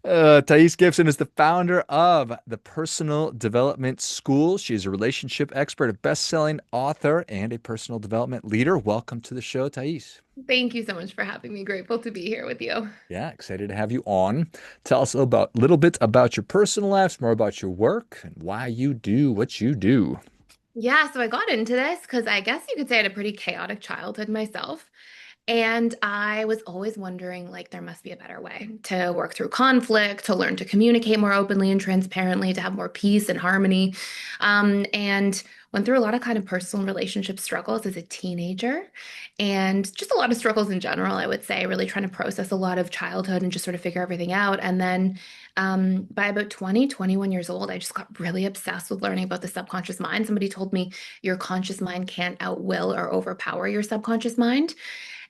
Thais Gibson is the founder of the Personal Development School. She's a relationship expert, a best-selling author, and a personal development leader. Welcome to the show, Thais. Thank you so much for having me. Grateful to be here with you. Yeah, excited to have you on. Tell us a little bit about your personal life, more about your work, and why you do what you do. Yeah, so I got into this because I guess you could say I had a pretty chaotic childhood myself. And I was always wondering, like, there must be a better way to work through conflict, to learn to communicate more openly and transparently, to have more peace and harmony. And went through a lot of kind of personal relationship struggles as a teenager and just a lot of struggles in general, I would say, really trying to process a lot of childhood and just sort of figure everything out. And then by about 20, 21 years old, I just got really obsessed with learning about the subconscious mind. Somebody told me your conscious mind can't outwill or overpower your subconscious mind.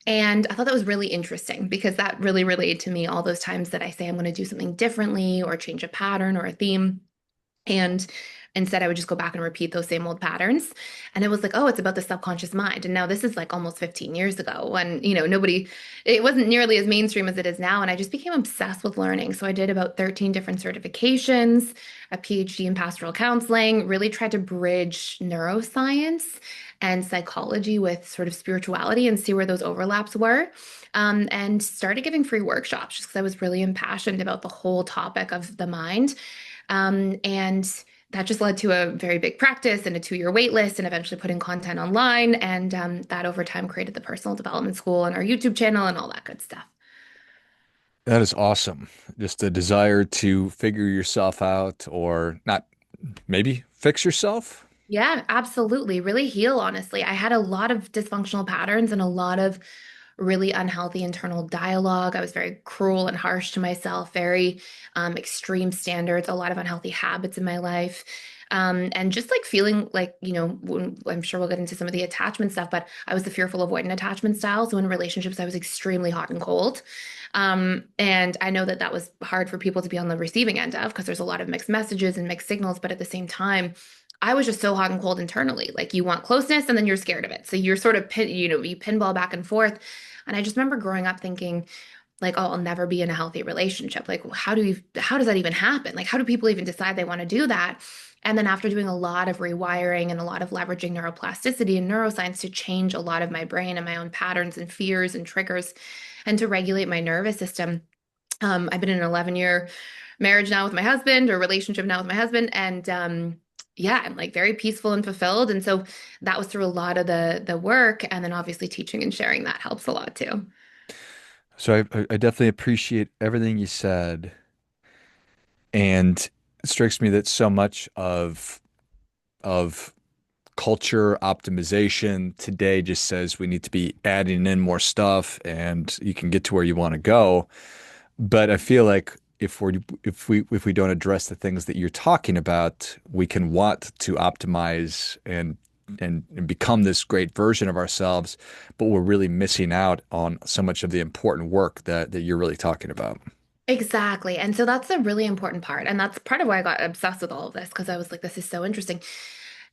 And I thought that was really interesting because that really related to me all those times that I say I'm going to do something differently or change a pattern or a theme. And instead, I would just go back and repeat those same old patterns. And it was like, oh, it's about the subconscious mind. And now this is like almost 15 years ago when, it wasn't nearly as mainstream as it is now. And I just became obsessed with learning. So I did about 13 different certifications, a PhD in pastoral counseling, really tried to bridge neuroscience and psychology with sort of spirituality and see where those overlaps were. And started giving free workshops just because I was really impassioned about the whole topic of the mind. And that just led to a very big practice and a 2-year wait list, and eventually putting content online. And that over time created the personal development school and our YouTube channel and all that good stuff. That is awesome. Just a desire to figure yourself out or not, maybe fix yourself. Yeah, absolutely. Really heal, honestly. I had a lot of dysfunctional patterns and a lot of really unhealthy internal dialogue. I was very cruel and harsh to myself, very extreme standards, a lot of unhealthy habits in my life. And just like feeling like, I'm sure we'll get into some of the attachment stuff, but I was the fearful avoidant attachment style. So in relationships, I was extremely hot and cold. And I know that that was hard for people to be on the receiving end of because there's a lot of mixed messages and mixed signals. But at the same time, I was just so hot and cold internally. Like you want closeness and then you're scared of it. So you're sort of you pinball back and forth. And I just remember growing up thinking, like, oh, I'll never be in a healthy relationship. Like, how does that even happen? Like, how do people even decide they want to do that? And then after doing a lot of rewiring and a lot of leveraging neuroplasticity and neuroscience to change a lot of my brain and my own patterns and fears and triggers and to regulate my nervous system, I've been in an 11-year marriage now with my husband or relationship now with my husband. And yeah, I'm like very peaceful and fulfilled. And so that was through a lot of the work. And then obviously teaching and sharing that helps a lot too. So I definitely appreciate everything you said. And it strikes me that so much of culture optimization today just says we need to be adding in more stuff and you can get to where you want to go. But I feel like if we don't address the things that you're talking about, we can want to optimize and become this great version of ourselves, but we're really missing out on so much of the important work that you're really talking about. Exactly. And so that's a really important part. And that's part of why I got obsessed with all of this because I was like, this is so interesting.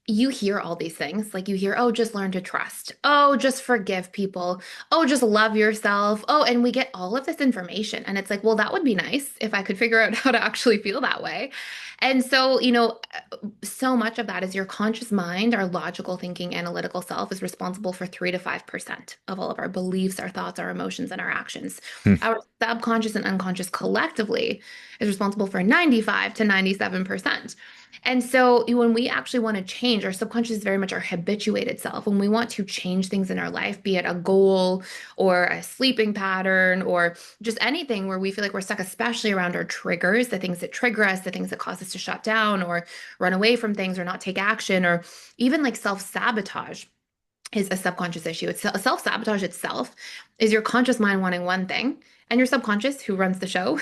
You hear all these things. Like you hear, oh, just learn to trust. Oh, just forgive people. Oh, just love yourself. Oh, and we get all of this information. And it's like, well, that would be nice if I could figure out how to actually feel that way. And so, so much of that is your conscious mind, our logical thinking, analytical self is responsible for 3 to 5% of all of our beliefs, our thoughts, our emotions, and our actions. Hmm. Our subconscious and unconscious collectively is responsible for 95 to 97%. And so when we actually want to change, our subconscious is very much our habituated self. When we want to change things in our life, be it a goal or a sleeping pattern or just anything where we feel like we're stuck, especially around our triggers, the things that trigger us, the things that cause us to shut down or run away from things or not take action, or even like self-sabotage is a subconscious issue. It's self-sabotage itself is your conscious mind wanting one thing and your subconscious, who runs the show,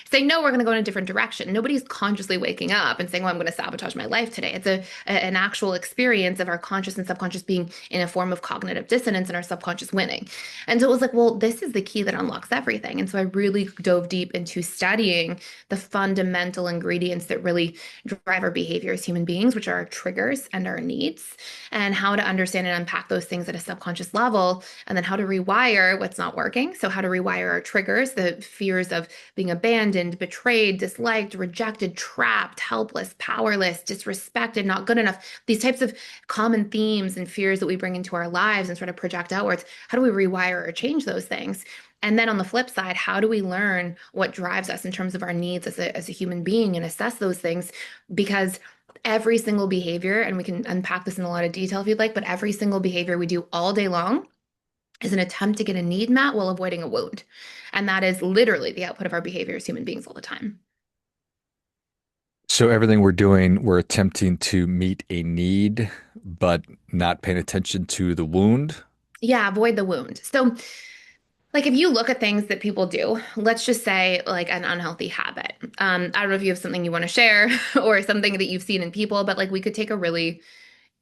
saying, no, we're going to go in a different direction. Nobody's consciously waking up and saying, well, I'm going to sabotage my life today. It's an actual experience of our conscious and subconscious being in a form of cognitive dissonance and our subconscious winning. And so it was like, well, this is the key that unlocks everything. And so I really dove deep into studying the fundamental ingredients that really drive our behavior as human beings, which are our triggers and our needs, and how to understand and unpack those things at a subconscious level, and then how to rewire what's not working. So how to rewire our triggers the fears of being abandoned, betrayed, disliked, rejected, trapped, helpless, powerless, disrespected, not good enough, these types of common themes and fears that we bring into our lives and sort of project outwards. How do we rewire or change those things? And then on the flip side, how do we learn what drives us in terms of our needs as a human being and assess those things? Because every single behavior, and we can unpack this in a lot of detail if you'd like, but every single behavior we do all day long is an attempt to get a need met while avoiding a wound. And that is literally the output of our behavior as human beings all the time. So everything we're doing, we're attempting to meet a need, but not paying attention to the wound. Yeah, avoid the wound. So, like if you look at things that people do, let's just say like an unhealthy habit. I don't know if you have something you want to share or something that you've seen in people, but like we could take a really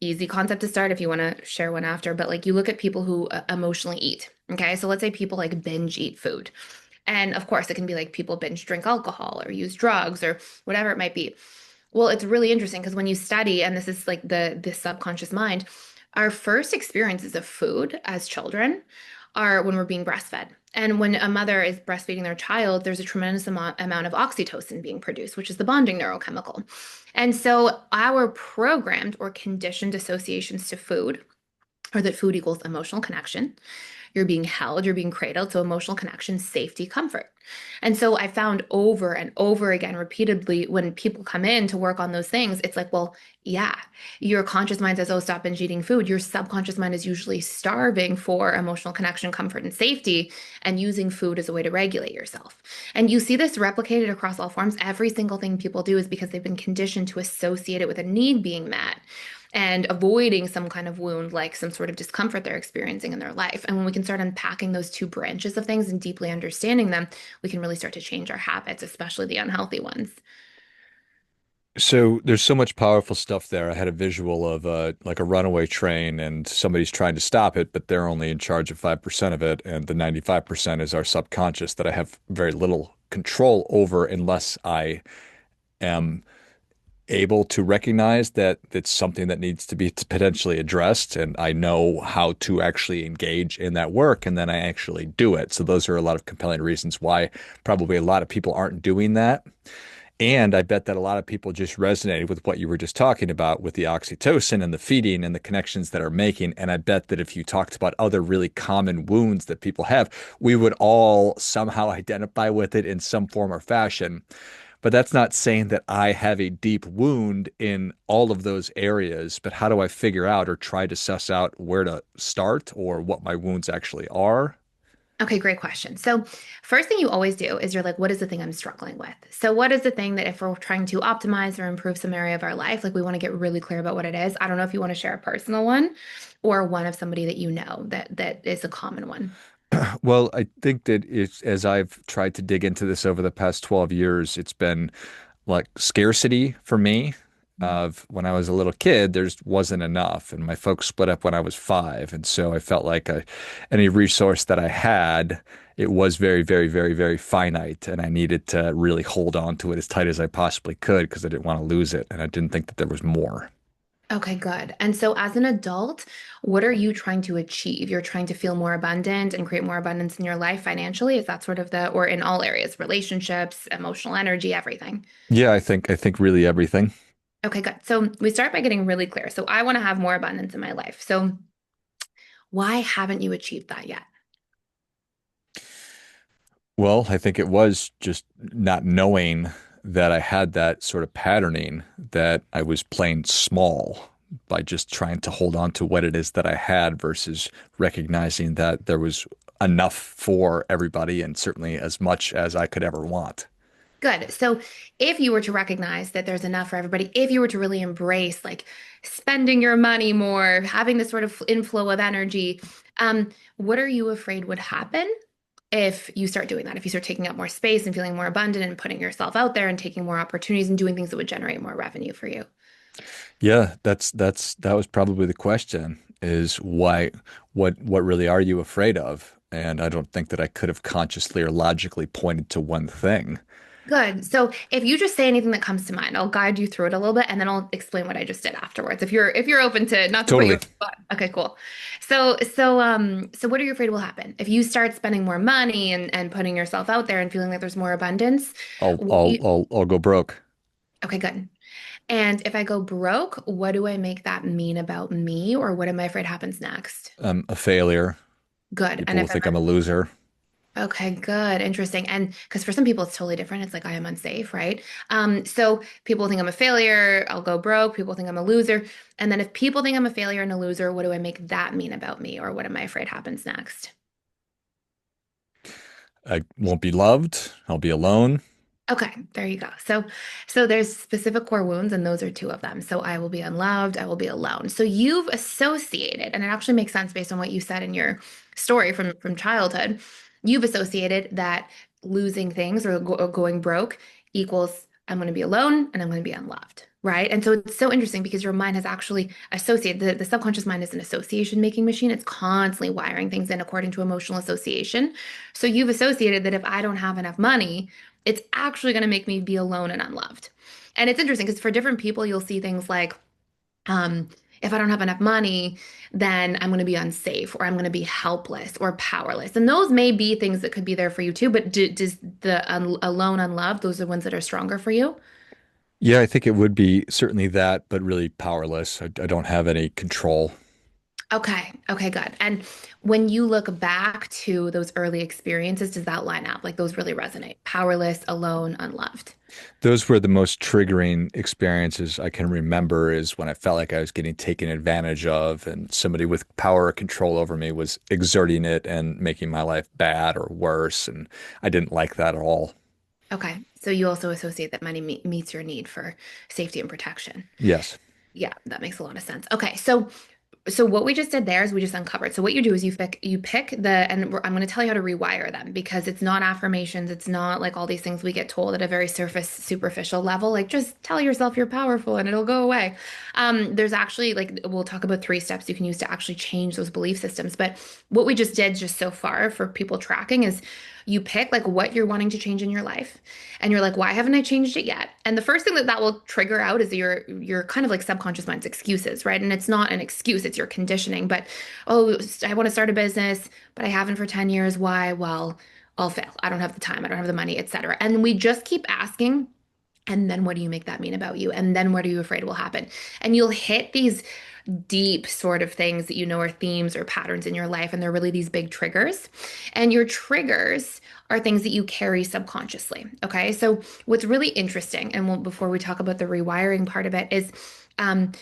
easy concept to start if you want to share one after. But like you look at people who emotionally eat. Okay. So let's say people like binge eat food. And of course, it can be like people binge drink alcohol or use drugs or whatever it might be. Well, it's really interesting because when you study, and this is like the subconscious mind, our first experiences of food as children are when we're being breastfed. And when a mother is breastfeeding their child, there's a tremendous amount of oxytocin being produced, which is the bonding neurochemical. And so our programmed or conditioned associations to food are that food equals emotional connection. You're being held, you're being cradled. So emotional connection, safety, comfort. And so I found over and over again, repeatedly, when people come in to work on those things, it's like, well, yeah, your conscious mind says, oh, stop binge eating food. Your subconscious mind is usually starving for emotional connection, comfort, and safety, and using food as a way to regulate yourself. And you see this replicated across all forms. Every single thing people do is because they've been conditioned to associate it with a need being met and avoiding some kind of wound, like some sort of discomfort they're experiencing in their life. And when we can start unpacking those two branches of things and deeply understanding them, we can really start to change our habits, especially the unhealthy ones. So there's so much powerful stuff there. I had a visual of like a runaway train and somebody's trying to stop it, but they're only in charge of 5% of it, and the 95% is our subconscious that I have very little control over unless I am able to recognize that it's something that needs to be potentially addressed, and I know how to actually engage in that work, and then I actually do it. So those are a lot of compelling reasons why probably a lot of people aren't doing that. And I bet that a lot of people just resonated with what you were just talking about with the oxytocin and the feeding and the connections that are making. And I bet that if you talked about other really common wounds that people have, we would all somehow identify with it in some form or fashion. But that's not saying that I have a deep wound in all of those areas. But how do I figure out or try to suss out where to start or what my wounds actually are? Okay, great question. So, first thing you always do is you're like, what is the thing I'm struggling with? So, what is the thing that if we're trying to optimize or improve some area of our life, like we want to get really clear about what it is? I don't know if you want to share a personal one or one of somebody that you know that is a common one. Well, I think that it's as I've tried to dig into this over the past 12 years, it's been like scarcity for me. Of when I was a little kid, there wasn't enough, and my folks split up when I was 5, and so I felt like any resource that I had, it was very, very, very, very finite, and I needed to really hold on to it as tight as I possibly could because I didn't want to lose it, and I didn't think that there was more. Okay, good. And so, as an adult, what are you trying to achieve? You're trying to feel more abundant and create more abundance in your life financially? Is that sort of or in all areas, relationships, emotional energy, everything? Yeah, I think really everything. Okay, good. So, we start by getting really clear. So, I want to have more abundance in my life. So, why haven't you achieved that yet? Well, I think it was just not knowing that I had that sort of patterning, that I was playing small by just trying to hold on to what it is that I had versus recognizing that there was enough for everybody and certainly as much as I could ever want. Good. So, if you were to recognize that there's enough for everybody, if you were to really embrace like spending your money more, having this sort of inflow of energy, what are you afraid would happen if you start doing that? If you start taking up more space and feeling more abundant and putting yourself out there and taking more opportunities and doing things that would generate more revenue for you? Yeah, that was probably the question is why what really are you afraid of? And I don't think that I could have consciously or logically pointed to one thing. Good. So if you just say anything that comes to mind, I'll guide you through it a little bit and then I'll explain what I just did afterwards. If you're open to not to put you on Totally. the spot. Okay, cool. So what are you afraid will happen? If you start spending more money and putting yourself out there and feeling like there's more abundance, I'll what I'll you, I'll I'll go broke. okay, good. And if I go broke, what do I make that mean about me or what am I afraid happens next? I'm a failure. Good. And People will if think I'm a loser. Okay, good. Interesting. And because for some people it's totally different. It's like I am unsafe, right? So people think I'm a failure, I'll go broke, people think I'm a loser. And then if people think I'm a failure and a loser, what do I make that mean about me? Or what am I afraid happens next? I won't be loved. I'll be alone. Okay, there you go. So there's specific core wounds, and those are two of them. So I will be unloved, I will be alone. So you've associated, and it actually makes sense based on what you said in your story from childhood. You've associated that losing things or going broke equals I'm going to be alone and I'm going to be unloved, right? And so it's so interesting because your mind has actually associated the subconscious mind is an association making machine. It's constantly wiring things in according to emotional association. So you've associated that if I don't have enough money, it's actually going to make me be alone and unloved. And it's interesting because for different people, you'll see things like, um, if I don't have enough money, then I'm going to be unsafe or I'm going to be helpless or powerless. And those may be things that could be there for you too. But does the alone, unloved, those are the ones that are stronger for you? Yeah, I think it would be certainly that, but really powerless. I don't have any control. Okay. Okay, good. And when you look back to those early experiences, does that line up? Like those really resonate? Powerless, alone, unloved. Those were the most triggering experiences I can remember is when I felt like I was getting taken advantage of and somebody with power or control over me was exerting it and making my life bad or worse. And I didn't like that at all. Okay. So you also associate that money meets your need for safety and protection. Yes. Yeah, that makes a lot of sense. Okay, so what we just did there is we just uncovered. So what you do is you pick and I'm going to tell you how to rewire them because it's not affirmations, it's not like all these things we get told at a very surface superficial level. Like just tell yourself you're powerful and it'll go away. There's actually like we'll talk about three steps you can use to actually change those belief systems. But what we just did just so far for people tracking is you pick like what you're wanting to change in your life and you're like, why haven't I changed it yet? And the first thing that that will trigger out is your kind of like subconscious mind's excuses, right? And it's not an excuse, it's your conditioning. But oh, I want to start a business, but I haven't for 10 years. Why? Well, I'll fail. I don't have the time, I don't have the money, etc. And we just keep asking, and then what do you make that mean about you? And then what are you afraid will happen? And you'll hit these deep sort of things that you know are themes or patterns in your life, and they're really these big triggers. And your triggers are things that you carry subconsciously. Okay. So, what's really interesting, and before we talk about the rewiring part of it, is um,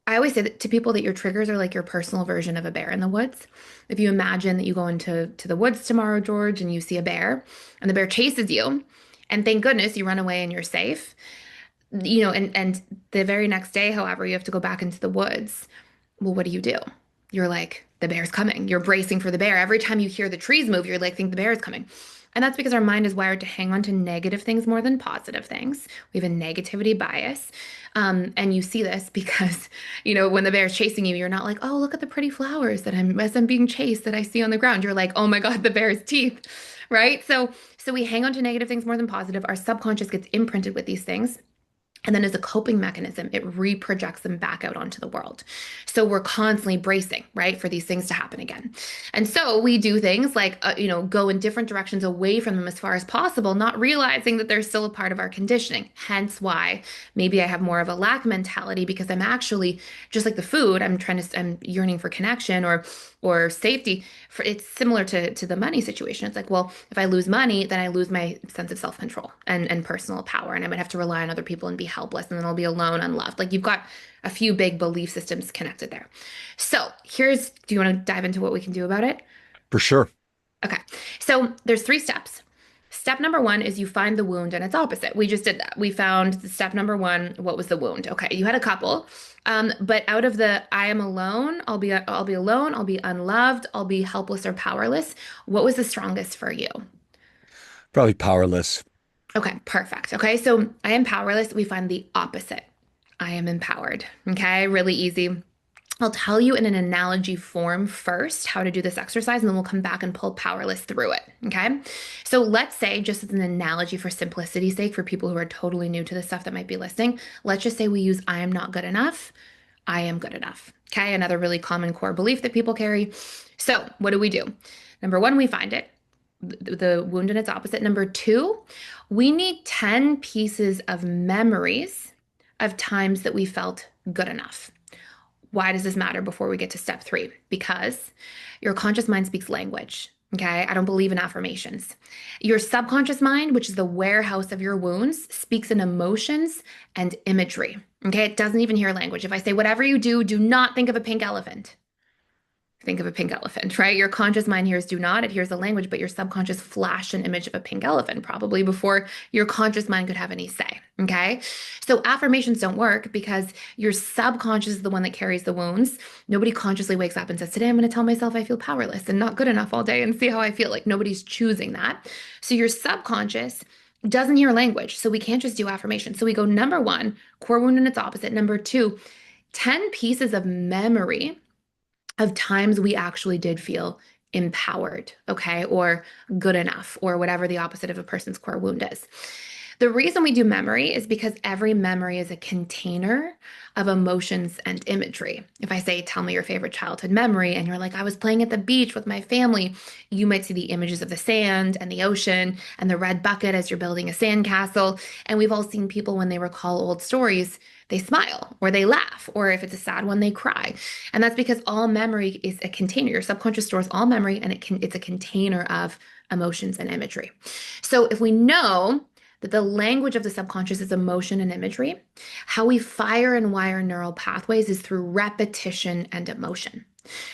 I always say that to people that your triggers are like your personal version of a bear in the woods. If you imagine that you go into the woods tomorrow, George, and you see a bear, and the bear chases you, and thank goodness you run away and you're safe, and the very next day, however, you have to go back into the woods. Well, what do? You're like, the bear's coming. You're bracing for the bear. Every time you hear the trees move, you're like, think the bear is coming. And that's because our mind is wired to hang on to negative things more than positive things. We have a negativity bias. And you see this because, when the bear's chasing you, you're not like, oh, look at the pretty flowers as I'm being chased that I see on the ground. You're like, oh my God, the bear's teeth, right? So we hang on to negative things more than positive. Our subconscious gets imprinted with these things. And then as a coping mechanism, it reprojects them back out onto the world. So we're constantly bracing, right, for these things to happen again. And so we do things like, go in different directions away from them as far as possible, not realizing that they're still a part of our conditioning. Hence why maybe I have more of a lack mentality because I'm actually just like the food, I'm yearning for connection or safety. It's similar to the money situation. It's like, well, if I lose money, then I lose my sense of self-control and personal power, and I might have to rely on other people and be helpless, and then I'll be alone, unloved. Like you've got a few big belief systems connected there. So do you want to dive into what we can do about it? For sure. Okay. So there's three steps. Step number one is you find the wound and its opposite. We just did that. We found step number one. What was the wound? Okay, you had a couple, but out of the I am alone, I'll be alone, I'll be unloved, I'll be helpless or powerless. What was the strongest for you? Probably powerless. Okay, perfect. Okay, so I am powerless. We find the opposite. I am empowered. Okay, really easy. I'll tell you in an analogy form first how to do this exercise, and then we'll come back and pull powerless through it. Okay. So let's say, just as an analogy for simplicity's sake, for people who are totally new to this stuff that might be listening, let's just say we use I am not good enough. I am good enough. Okay. Another really common core belief that people carry. So what do? Number one, we find it, the wound and its opposite. Number two, we need 10 pieces of memories of times that we felt good enough. Why does this matter before we get to step three? Because your conscious mind speaks language. Okay. I don't believe in affirmations. Your subconscious mind, which is the warehouse of your wounds, speaks in emotions and imagery. Okay. It doesn't even hear language. If I say, whatever you do, do not think of a pink elephant. Think of a pink elephant, right? Your conscious mind hears do not, it hears the language, but your subconscious flashed an image of a pink elephant probably before your conscious mind could have any say. Okay. So affirmations don't work because your subconscious is the one that carries the wounds. Nobody consciously wakes up and says, today I'm going to tell myself I feel powerless and not good enough all day and see how I feel. Like nobody's choosing that. So your subconscious doesn't hear language. So we can't just do affirmations. So we go number one, core wound and its opposite. Number two, 10 pieces of memory of times we actually did feel empowered, okay, or good enough, or whatever the opposite of a person's core wound is. The reason we do memory is because every memory is a container of emotions and imagery. If I say, tell me your favorite childhood memory, and you're like, I was playing at the beach with my family, you might see the images of the sand and the ocean and the red bucket as you're building a sandcastle. And we've all seen people when they recall old stories, they smile or they laugh, or if it's a sad one, they cry. And that's because all memory is a container. Your subconscious stores all memory and it's a container of emotions and imagery. So if we know that the language of the subconscious is emotion and imagery, how we fire and wire neural pathways is through repetition and emotion.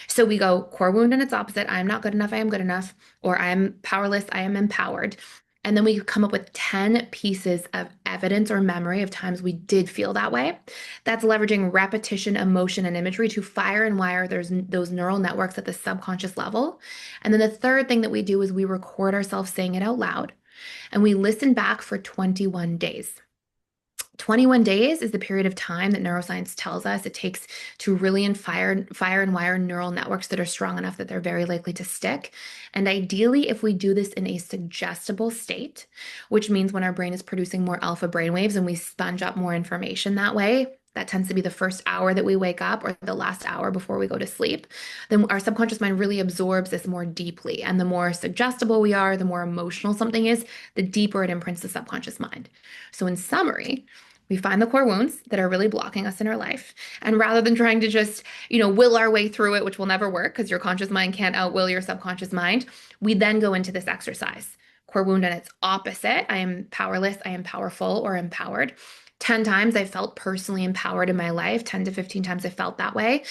So we go core wound and its opposite. I am not good enough. I am good enough. Or I am powerless. I am empowered. And then we come up with 10 pieces of evidence or memory of times we did feel that way. That's leveraging repetition, emotion, and imagery to fire and wire those neural networks at the subconscious level. And then the third thing that we do is we record ourselves saying it out loud and we listen back for 21 days. 21 days is the period of time that neuroscience tells us it takes to really fire and wire neural networks that are strong enough that they're very likely to stick. And ideally, if we do this in a suggestible state, which means when our brain is producing more alpha brainwaves and we sponge up more information that way, that tends to be the first hour that we wake up or the last hour before we go to sleep, then our subconscious mind really absorbs this more deeply. And the more suggestible we are, the more emotional something is, the deeper it imprints the subconscious mind. So in summary, we find the core wounds that are really blocking us in our life. And rather than trying to just, will our way through it, which will never work because your conscious mind can't outwill your subconscious mind, we then go into this exercise. Core wound and its opposite. I am powerless, I am powerful or empowered. 10 times I felt personally empowered in my life, 10 to 15 times I felt that way.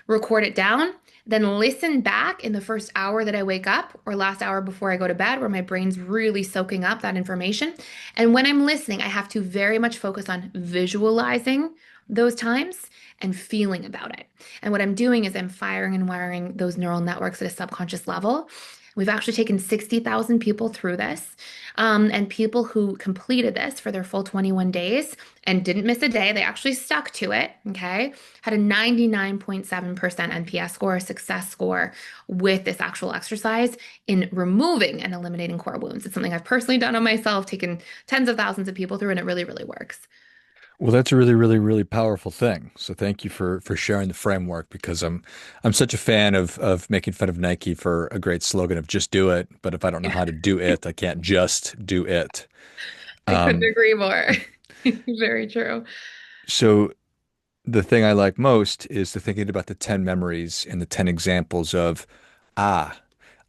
Record it down, then listen back in the first hour that I wake up or last hour before I go to bed, where my brain's really soaking up that information. And when I'm listening, I have to very much focus on visualizing those times and feeling about it. And what I'm doing is I'm firing and wiring those neural networks at a subconscious level. We've actually taken 60,000 people through this. And people who completed this for their full 21 days and didn't miss a day, they actually stuck to it, okay, had a 99.7% NPS score, a success score with this actual exercise in removing and eliminating core wounds. It's something I've personally done on myself, taken tens of thousands of people through, and it really, really works. Well, that's a really, really, really powerful thing. So thank you for sharing the framework because I'm such a fan of making fun of Nike for a great slogan of just do it. But if I don't know how to do it, I can't just do it. I couldn't Um, agree more. Very true. so the thing I like most is the thinking about the 10 memories and the 10 examples of, ah,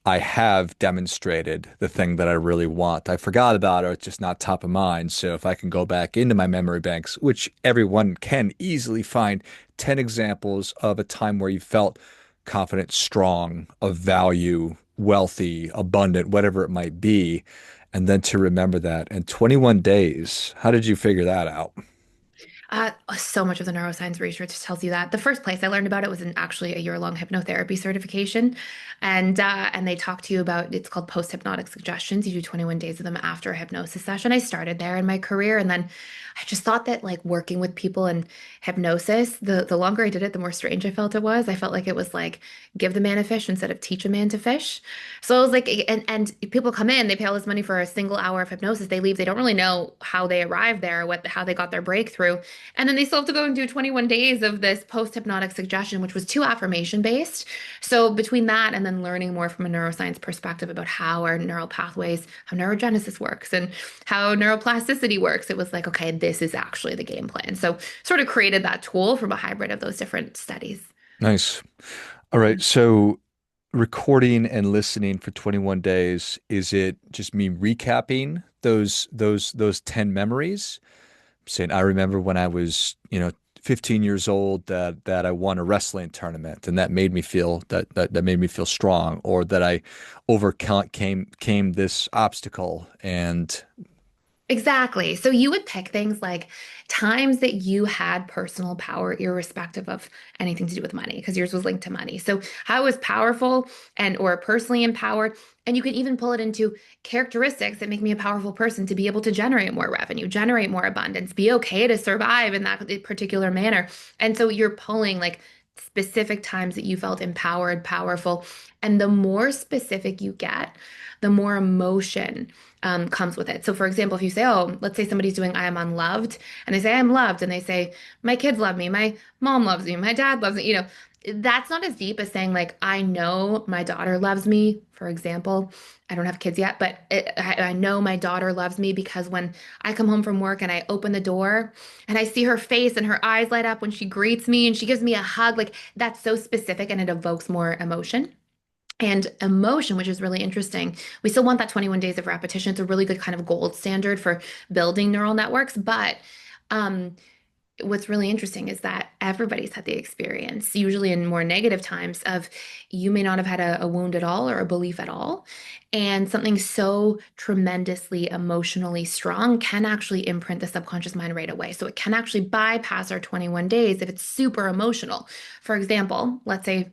I have demonstrated the thing that I really want. I forgot about it. It's just not top of mind. So if I can go back into my memory banks, which everyone can easily find 10 examples of a time where you felt confident, strong, of value, wealthy, abundant, whatever it might be, and then to remember that. And 21 days, how did you figure that out? So much of the neuroscience research tells you that. The first place I learned about it was in actually a year-long hypnotherapy certification, and they talk to you about it's called post-hypnotic suggestions. You do 21 days of them after a hypnosis session. I started there in my career, and then I just thought that like working with people in hypnosis, the longer I did it, the more strange I felt it was. I felt like it was like give the man a fish instead of teach a man to fish. So I was like, and people come in, they pay all this money for a single hour of hypnosis, they leave, they don't really know how they arrived there, how they got their breakthrough. And then they still have to go and do 21 days of this post-hypnotic suggestion, which was too affirmation based. So between that and then learning more from a neuroscience perspective about how our neural pathways, how neurogenesis works and how neuroplasticity works, it was like, okay, this is actually the game plan. So sort of created that tool from a hybrid of those different studies. Nice. All right. So recording and listening for 21 days, is it just me recapping those 10 memories? Saying, I remember when I was, 15 years old that I won a wrestling tournament and that made me feel that made me feel strong, or that I overcame this obstacle and Exactly. So you would pick things like times that you had personal power, irrespective of anything to do with money, because yours was linked to money. So how I was powerful and or personally empowered, and you can even pull it into characteristics that make me a powerful person to be able to generate more revenue, generate more abundance, be okay to survive in that particular manner. And so you're pulling like specific times that you felt empowered, powerful, and the more specific you get, the more emotion comes with it. So, for example, if you say, oh, let's say somebody's doing I am unloved, and they say, I am loved, and they say, my kids love me, my mom loves me, my dad loves me, that's not as deep as saying, like, I know my daughter loves me, for example. I don't have kids yet, but I know my daughter loves me because when I come home from work and I open the door and I see her face and her eyes light up when she greets me and she gives me a hug, like, that's so specific and it evokes more emotion. And emotion, which is really interesting. We still want that 21 days of repetition. It's a really good kind of gold standard for building neural networks. But um, what's really interesting is that everybody's had the experience, usually in more negative times, of you may not have had a wound at all or a belief at all. And something so tremendously emotionally strong can actually imprint the subconscious mind right away. So it can actually bypass our 21 days if it's super emotional. For example, let's say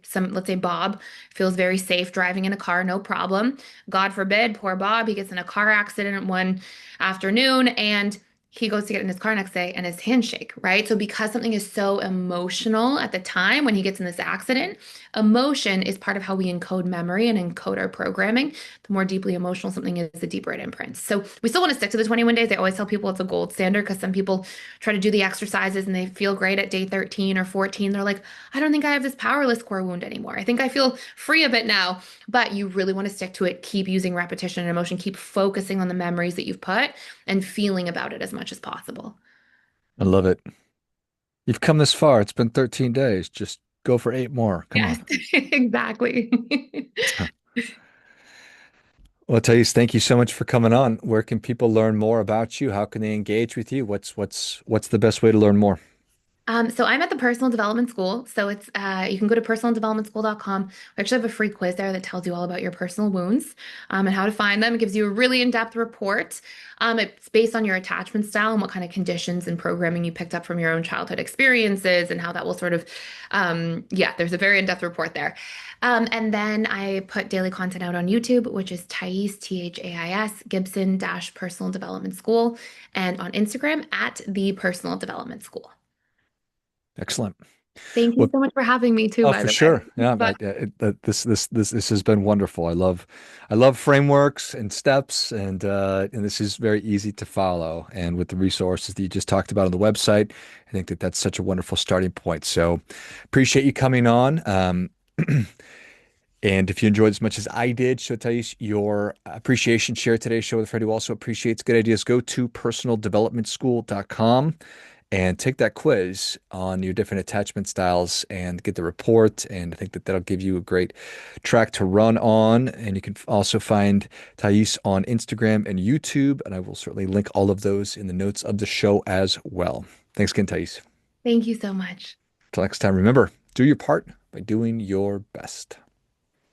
Bob feels very safe driving in a car, no problem. God forbid, poor Bob, he gets in a car accident one afternoon and he goes to get in his car next day and his hands shake, right? So because something is so emotional at the time when he gets in this accident, emotion is part of how we encode memory and encode our programming. The more deeply emotional something is, the deeper it imprints. So we still want to stick to the 21 days. I always tell people it's a gold standard because some people try to do the exercises and they feel great at day 13 or 14. They're like, I don't think I have this powerless core wound anymore. I think I feel free of it now. But you really want to stick to it. Keep using repetition and emotion. Keep focusing on the memories that you've put and feeling about it as much as possible. I love it. You've come this far. It's been 13 days. Just go for 8 more. Come Yes, on. exactly. Well, Thais, thank you so much for coming on. Where can people learn more about you? How can they engage with you? What's the best way to learn more? So I'm at the Personal Development School. So it's you can go to personaldevelopmentschool.com. We actually have a free quiz there that tells you all about your personal wounds and how to find them. It gives you a really in-depth report. It's based on your attachment style and what kind of conditions and programming you picked up from your own childhood experiences and how that will sort of yeah, there's a very in-depth report there. And then I put daily content out on YouTube, which is Thais, Thais, Gibson dash Personal Development School, and on Instagram at the Personal Development School. Excellent. Thank you Well, so much for having me too, oh, by for the way. sure. Yeah, But this has been wonderful. I love frameworks and steps, and this is very easy to follow. And with the resources that you just talked about on the website, I think that that's such a wonderful starting point. So, appreciate you coming on. And if you enjoyed as much as I did, so tell you your appreciation, share today's show with a friend who also appreciates good ideas. Go to personaldevelopmentschool.com and take that quiz on your different attachment styles and get the report. And I think that that'll give you a great track to run on. And you can also find Thais on Instagram and YouTube. And I will certainly link all of those in the notes of the show as well. Thanks again, Thais. thank you so much. Till next time, remember, do your part by doing your best.